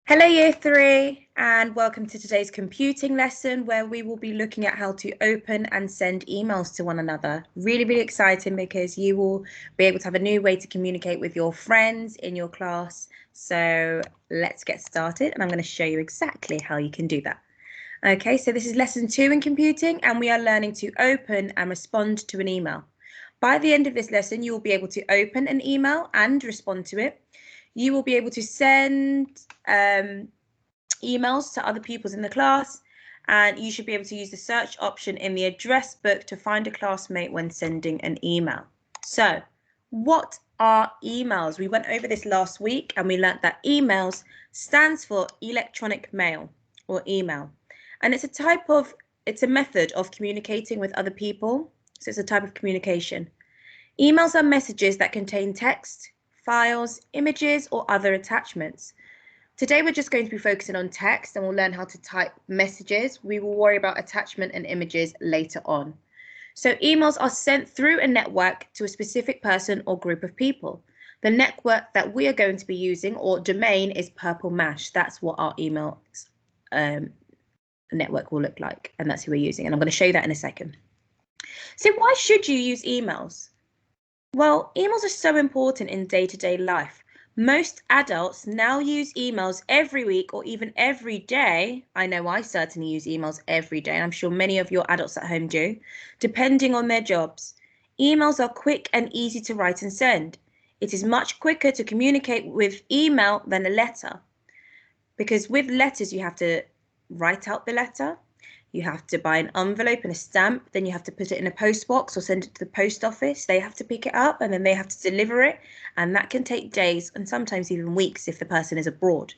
Hello Year 3 and welcome to today's computing lesson where we will be looking at how to open and send emails to one another. Really exciting because you will be able to have a new way to communicate with your friends in your class. So let's get started and I'm going to show you exactly how you can do that. Okay, so this is lesson 2 in computing and we are learning to open and respond to an email. By the end of this lesson, you will be able to open an email and respond to it. You will be able to send emails to other people in the class, and you should be able to use the search option in the address book to find a classmate when sending an email. So, what are emails? We went over this last week and we learnt that emails stands for electronic mail or email. And it's a method of communicating with other people. So it's a type of communication. Emails are messages that contain text, files, images, or other attachments. Today we're just going to be focusing on text and we'll learn how to type messages. We will worry about attachment and images later on. So emails are sent through a network to a specific person or group of people. The network that we are going to be using or domain is Purple Mash. That's what our email network will look like, and that's who we're using. And I'm going to show you that in a second. So why should you use emails? Well, emails are so important in day-to-day life. Most adults now use emails every week or even every day. I know I certainly use emails every day, and I'm sure many of your adults at home do, depending on their jobs. Emails are quick and easy to write and send. It is much quicker to communicate with email than a letter, because with letters you have to write out the letter, you have to buy an envelope and a stamp, then you have to put it in a post box or send it to the post office. They have to pick it up and then they have to deliver it, and that can take days and sometimes even weeks if the person is abroad.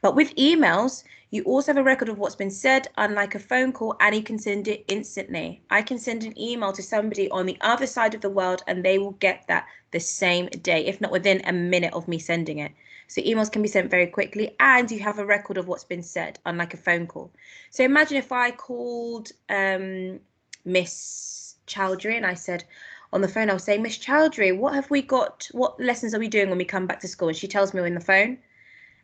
But with emails, you also have a record of what's been said, unlike a phone call, and you can send it instantly. I can send an email to somebody on the other side of the world and they will get that the same day, if not within a minute of me sending it. So emails can be sent very quickly and you have a record of what's been said, unlike a phone call. So imagine if I called Miss Chowdhury and I said on the phone, I was saying, Miss Chowdhury, what lessons are we doing when we come back to school? And she tells me on the phone.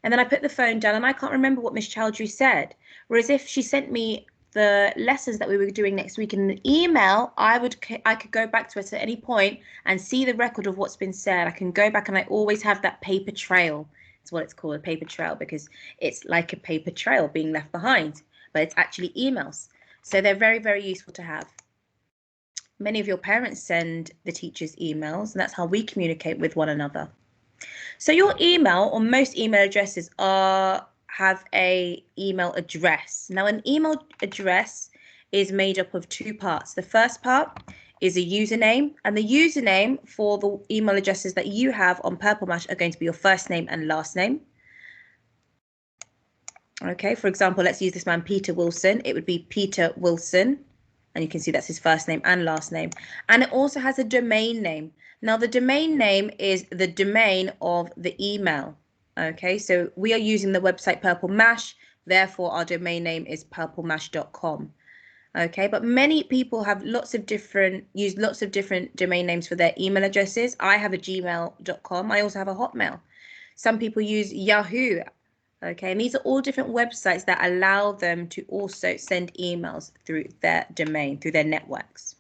And then I put the phone down and I can't remember what Miss Chowdhury said. Whereas if she sent me the lessons that we were doing next week in an email, I could go back to it at any point and see the record of what's been said. I can go back and I always have that paper trail. It's what it's called, a paper trail, because it's like a paper trail being left behind, but it's actually emails. So they're very useful to have. Many of your parents send the teachers emails, and that's how we communicate with one another. So your email, or most email addresses, have a email address. Now an email address is made up of two parts. The first part is a username, and the username for the email addresses that you have on Purple Mash are going to be your first name and last name. Okay, for example, let's use this man Peter Wilson. It would be Peter Wilson, and you can see that's his first name and last name. And it also has a domain name. Now the domain name is the domain of the email. Okay, so we are using the website Purple Mash, therefore our domain name is purplemash.com. Okay, but many people have use lots of different domain names for their email addresses. I have a gmail.com. I also have a Hotmail. Some people use Yahoo. Okay, and these are all different websites that allow them to also send emails through their domain, through their networks.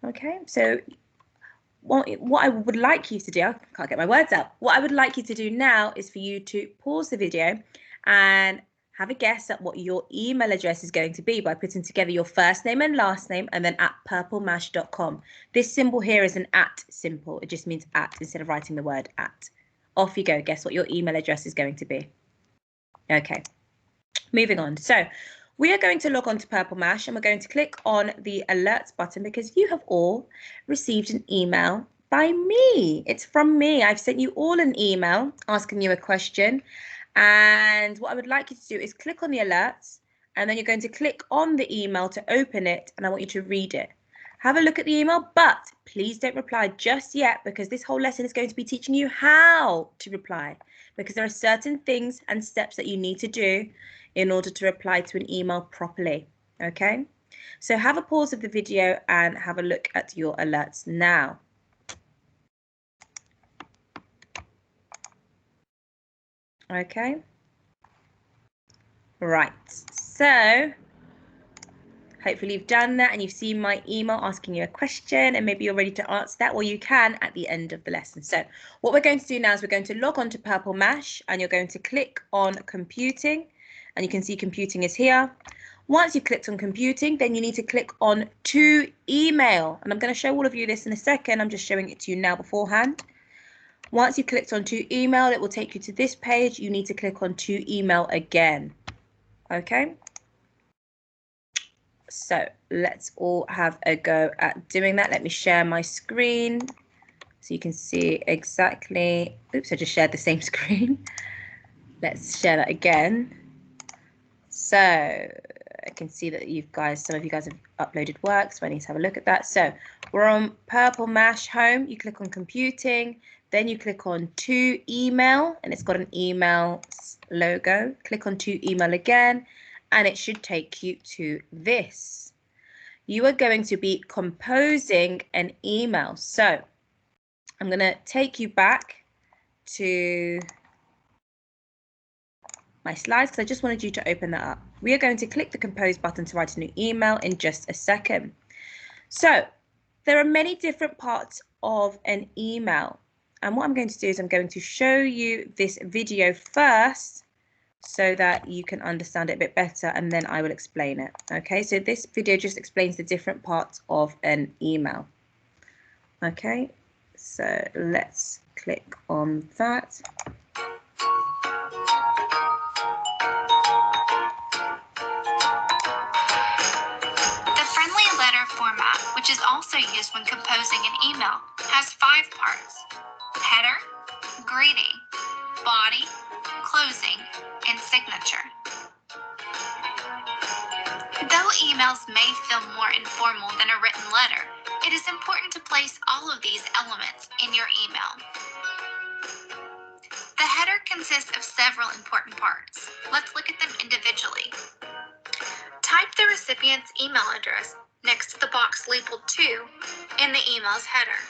Okay, so what I would like you to do, I can't get my words out. What I would like you to do now is for you to pause the video and have a guess at what your email address is going to be by putting together your first name and last name and then at purplemash.com. This symbol here is an at symbol. It just means at instead of writing the word at. Off you go. Guess what your email address is going to be. Okay, moving on. So we are going to log on to Purple Mash and we're going to click on the alerts button because you have all received an email by me. It's from me. I've sent you all an email asking you a question. And what I would like you to do is click on the alerts and then you're going to click on the email to open it and I want you to read it. Have a look at the email, but please don't reply just yet because this whole lesson is going to be teaching you how to reply, because there are certain things and steps that you need to do in order to reply to an email properly. Okay, so have a pause of the video and have a look at your alerts now. Okay, Right, so hopefully you've done that and you've seen my email asking you a question and maybe you're ready to answer that, or you can at the end of the lesson. So what we're going to do now is we're going to log on to Purple Mash and you're going to click on computing, and you can see computing is here. Once you've clicked on computing, then you need to click on to email, and I'm going to show all of you this in a second. I'm just showing it to you now beforehand. Once you've clicked on to email, it will take you to this page. You need to click on to email again. Okay. So let's all have a go at doing that. Let me share my screen so you can see exactly. Oops, I just shared the same screen. Let's share that again. So I can see that some of you guys have uploaded work, so I need to have a look at that. So we're on Purple Mash Home. You click on computing, then you click on to email, and it's got an email logo. Click on to email again, and it should take you to this. You are going to be composing an email. So I'm going to take you back to my slides because I just wanted you to open that up. We are going to click the compose button to write a new email in just a second. So there are many different parts of an email, and what I'm going to do is I'm going to show you this video first so that you can understand it a bit better, and then I will explain it. Okay, so this video just explains the different parts of an email. Okay, so let's click on that. The friendly letter format, which is also used when composing an email, has 5 parts: header, greeting, body, closing, and signature. Though emails may feel more informal than a written letter, it is important to place all of these elements in your email. The header consists of several important parts. Let's look at them individually. Type the recipient's email address next to the box labeled to in the email's header.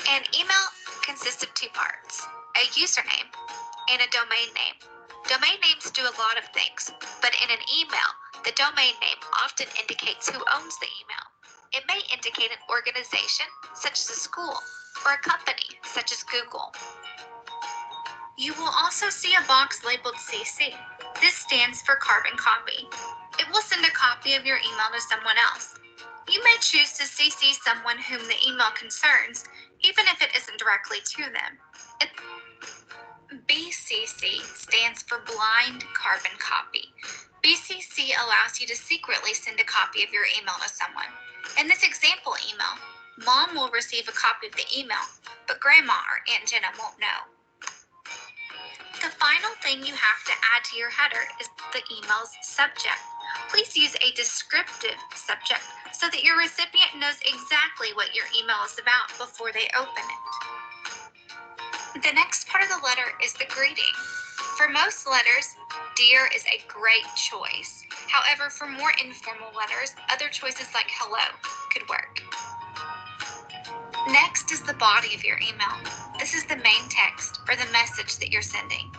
An email consists of 2 parts, a username and a domain name. Domain names do a lot of things, but in an email, the domain name often indicates who owns the email. It may indicate an organization, such as a school, or a company, such as Google. You will also see a box labeled CC. This stands for carbon copy. It will send a copy of your email to someone else. You may choose to CC someone whom the email concerns, even if it isn't directly to them. BCC stands for blind carbon copy. BCC allows you to secretly send a copy of your email to someone. In this example email, Mom will receive a copy of the email, but Grandma or Aunt Jenna won't know. The final thing you have to add to your header is the email's subject. Please use a descriptive subject so that your recipient knows exactly what your email is about before they open it. The next part of the letter is the greeting. For most letters, Dear is a great choice. However, for more informal letters, other choices like hello could work. Next is the body of your email. This is the main text or the message that you're sending.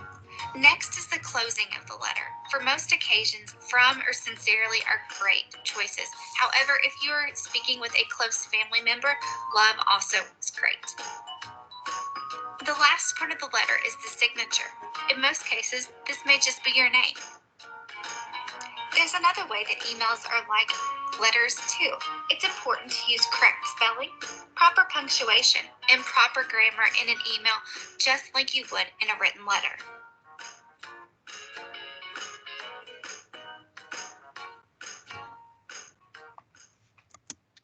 Next is the closing of the letter. For most occasions, from or sincerely are great choices. However, if you're speaking with a close family member, love also is great. The last part of the letter is the signature. In most cases, this may just be your name. There's another way that emails are like letters too. It's important to use correct spelling, proper punctuation, and proper grammar in an email, just like you would in a written letter.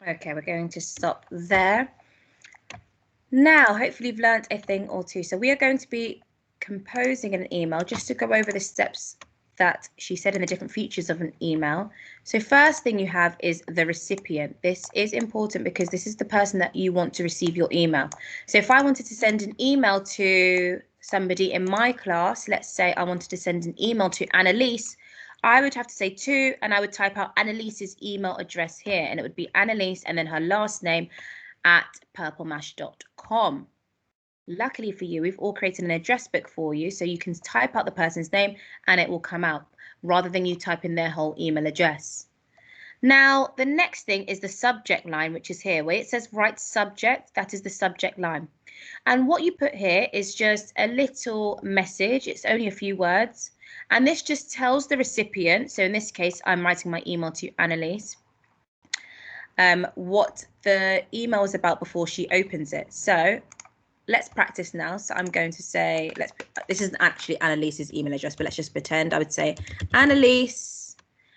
Okay, we're going to stop there. Now, hopefully you've learned a thing or two. So we are going to be composing an email just to go over the steps that she said in the different features of an email. So first thing you have is the recipient. This is important because this is the person that you want to receive your email. So if I wanted to send an email to somebody in my class, let's say I wanted to send an email to Annalise, I would have to say to, and I would type out Annalise's email address here, and it would be Annalise and then her last name at purplemash.com. Luckily for you, we've all created an address book for you, so you can type out the person's name and it will come out. rather than you type in their whole email address. Now, the next thing is the subject line, which is here, where it says write subject, that is the subject line. And what you put here is just a little message. It's only a few words. And this just tells the recipient, so in this case, I'm writing my email to Annalise, what the email is about before she opens it. So let's practice now. So I'm going to say, this isn't actually Annalise's email address, but let's just pretend. I would say Annalise,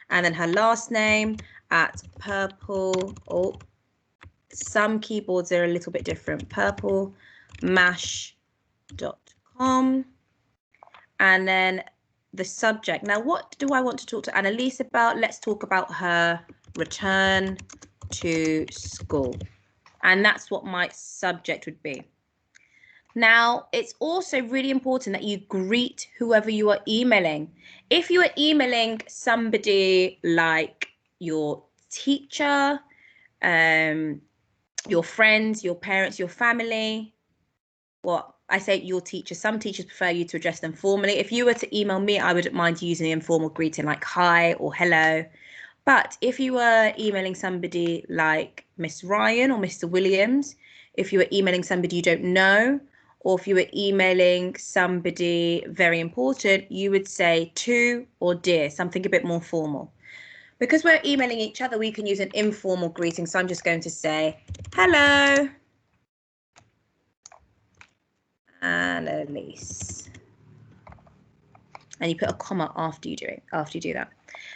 and then her last name at purple. Oh, some keyboards are a little bit different. purplemash.com. And then the subject. Now, what do I want to talk to Annalise about? Let's talk about her return to school. And that's what my subject would be. Now, it's also really important that you greet whoever you are emailing. If you are emailing somebody like your teacher, your friends, your parents, your family, well, I say your teacher, some teachers prefer you to address them formally. If you were to email me, I wouldn't mind using the informal greeting like hi or hello. But if you were emailing somebody like Miss Ryan or Mr. Williams, if you were emailing somebody you don't know, or if you were emailing somebody very important, you would say to or dear, something a bit more formal. Because we're emailing each other, we can use an informal greeting. So I'm just going to say, hello, Annalise. And you put a comma after you do that.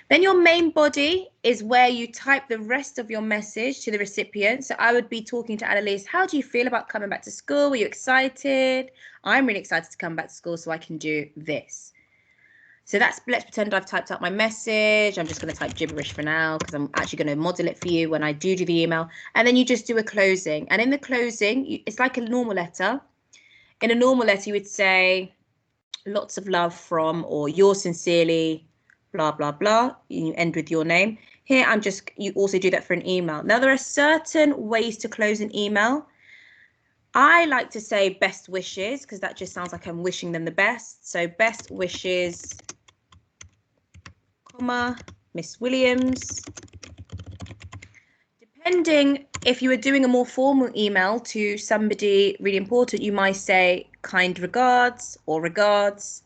Then your main body is where you type the rest of your message to the recipient. So I would be talking to Annalise. How do you feel about coming back to school? Were you excited? I'm really excited to come back to school so I can do this. So let's pretend I've typed out my message. I'm just going to type gibberish for now because I'm actually going to model it for you when I do the email. And then you just do a closing. And in the closing, it's like a normal letter. In a normal letter, you would say, lots of love from, or yours sincerely, blah, blah, blah. You end with your name. Here, you also do that for an email. Now, there are certain ways to close an email. I like to say best wishes because that just sounds like I'm wishing them the best. So best wishes, comma, Miss Williams. Depending if you were doing a more formal email to somebody really important, you might say kind regards or regards.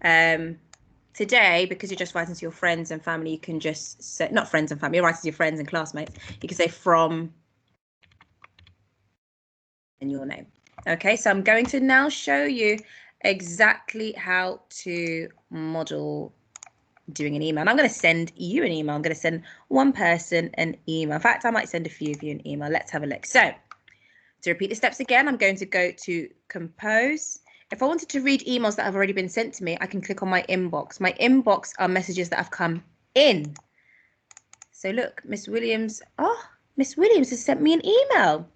Today, because you're just writing to your friends and family, you can just say, not friends and family, you're writing to your friends and classmates. You can say from and your name. Okay, so I'm going to now show you exactly how to model doing an email. And I'm going to send you an email. I'm going to send one person an email. In fact, I might send a few of you an email. Let's have a look. So to repeat the steps again, I'm going to go to compose. If I wanted to read emails that have already been sent to me, I can click on my inbox. My inbox are messages that have come in. So look, Miss Williams. Oh, Miss Williams has sent me an email.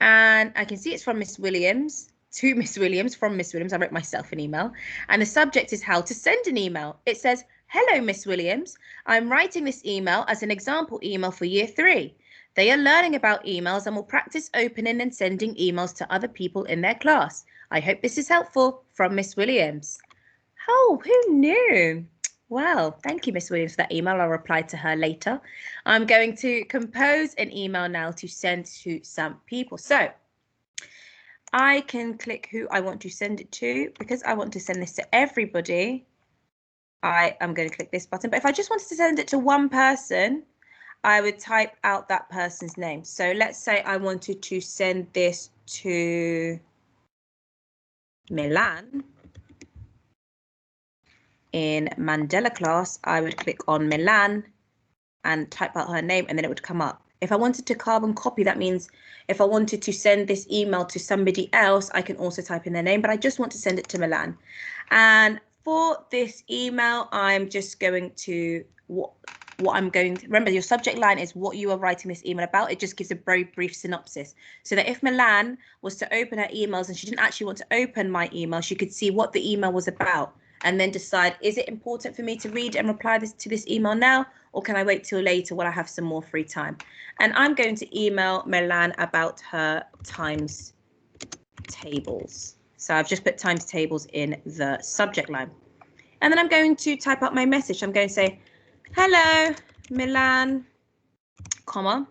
And I can see it's from Miss Williams to Miss Williams, from Miss Williams. I wrote myself an email. And the subject is how to send an email. It says, hello, Miss Williams. I'm writing this email as an example email for year 3. They are learning about emails and will practice opening and sending emails to other people in their class. I hope this is helpful, from Miss Williams. Oh, who knew? Well, thank you, Miss Williams, for that email. I'll reply to her later. I'm going to compose an email now to send to some people. So I can click who I want to send it to. Because I want to send this to everybody, I am going to click this button. But if I just wanted to send it to one person, I would type out that person's name. So let's say I wanted to send this to Milan. In Mandela class, I would click on Milan and type out her name, and then it would come up. If I wanted to carbon copy, that means if I wanted to send this email to somebody else, I can also type in their name, but I just want to send it to Milan. And for this email, I'm just going to, remember your subject line is what you are writing this email about. It just gives a very brief synopsis so that if Milan was to open her emails and she didn't actually want to open my email, she could see what the email was about and then decide, is it important for me to read and reply to this email now, or can I wait till later when I have some more free time? And I'm going to email Milan about her times tables. So I've just put times tables in the subject line. And then I'm going to type up my message. I'm going to say, hello, Milan, comma.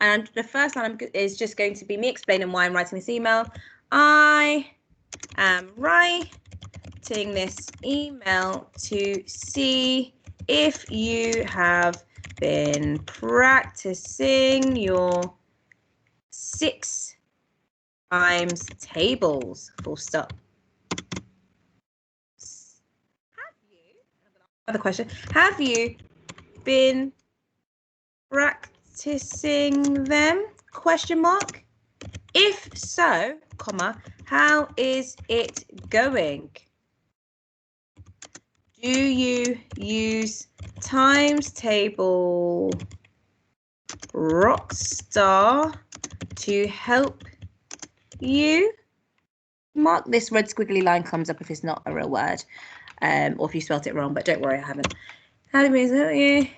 And the first line is just going to be me explaining why I'm writing this email. I am writing this email to see if you have been practicing your 6 times tables, full stop. Another question. Have you been practicing them? Question mark. If so, comma, how is it going? Do you use times table Rockstar to help you? Mark. This red squiggly line comes up if it's not a real word, or if you spelt it wrong, but don't worry, I haven't. How do we help you?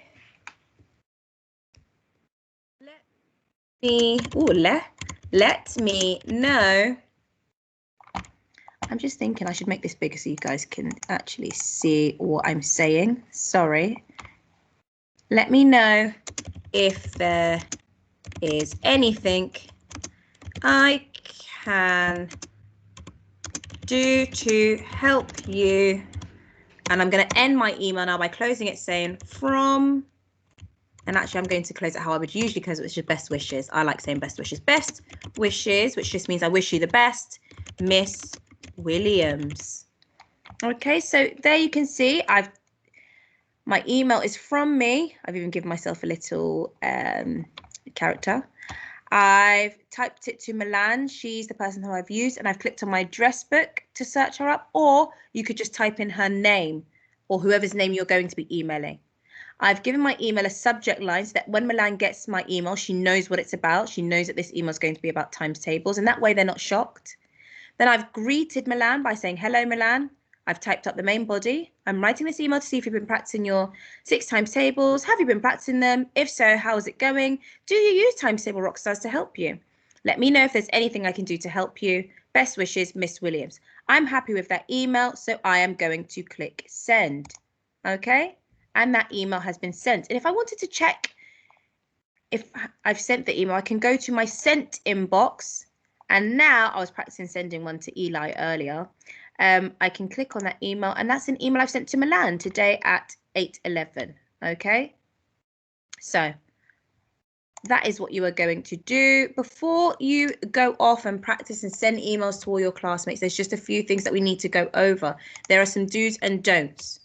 Let me know. I'm just thinking I should make this bigger so you guys can actually see what I'm saying. Sorry. Let me know if there is anything I can do to help you. And I'm going to end my email now by closing it saying from, and actually I'm going to close it how I would usually close it, which is best wishes. I like saying best wishes. Best wishes, which just means I wish you the best, Miss Williams. Okay, so there you can see my email is from me. I've even given myself a little character. I've typed it to Milan. She's the person who I've used, and I've clicked on my address book to search her up, or you could just type in her name or whoever's name you're going to be emailing. I've given my email a subject line so that when Milan gets my email, she knows what it's about. She knows that this email is going to be about times tables, and that way they're not shocked. Then I've greeted Milan by saying, hello, Milan. I've typed up the main body. I'm writing this email to see if you've been practicing your 6 times tables. Have you been practicing them? If so, how is it going? Do you use times table Rockstars to help you? Let me know if there's anything I can do to help you. Best wishes, Miss Williams. I'm happy with that email, so I am going to click send. Okay? And that email has been sent. And if I wanted to check if I've sent the email, I can go to my sent inbox. And now I was practicing sending one to Eli earlier. I can click on that email, and that's an email I've sent to Milan today at 8:11. Okay, so that is what you are going to do before you go off and practice and send emails to all your classmates. There's just a few things that we need to go over. There are some do's and don'ts.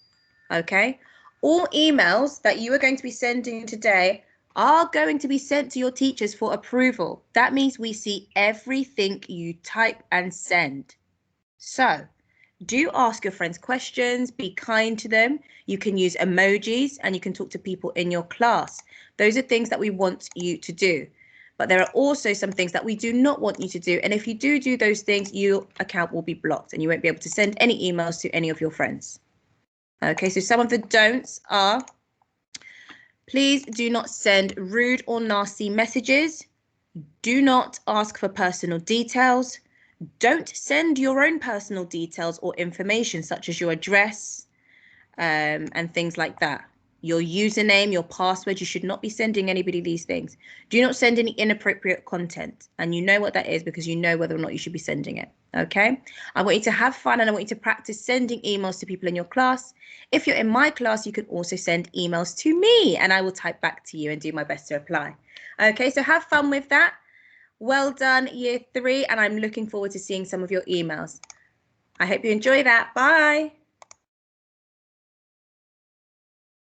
Okay, all emails that you are going to be sending today are going to be sent to your teachers for approval. That means we see everything you type and send. So do ask your friends questions, be kind to them. You can use emojis and you can talk to people in your class. Those are things that we want you to do. But there are also some things that we do not want you to do. And if you do those things, your account will be blocked and you won't be able to send any emails to any of your friends. Okay, so some of the don'ts are, please do not send rude or nasty messages. Do not ask for personal details. Don't send your own personal details or information such as your address and things like that. Your username, your password, you should not be sending anybody these things. Do not send any inappropriate content. And you know what that is because you know whether or not you should be sending it. Okay? I want you to have fun and I want you to practice sending emails to people in your class. If you're in my class, you can also send emails to me and I will type back to you and do my best to reply. Okay, so have fun with that. Well done, year 3, and I'm looking forward to seeing some of your emails. I hope you enjoy that. Bye.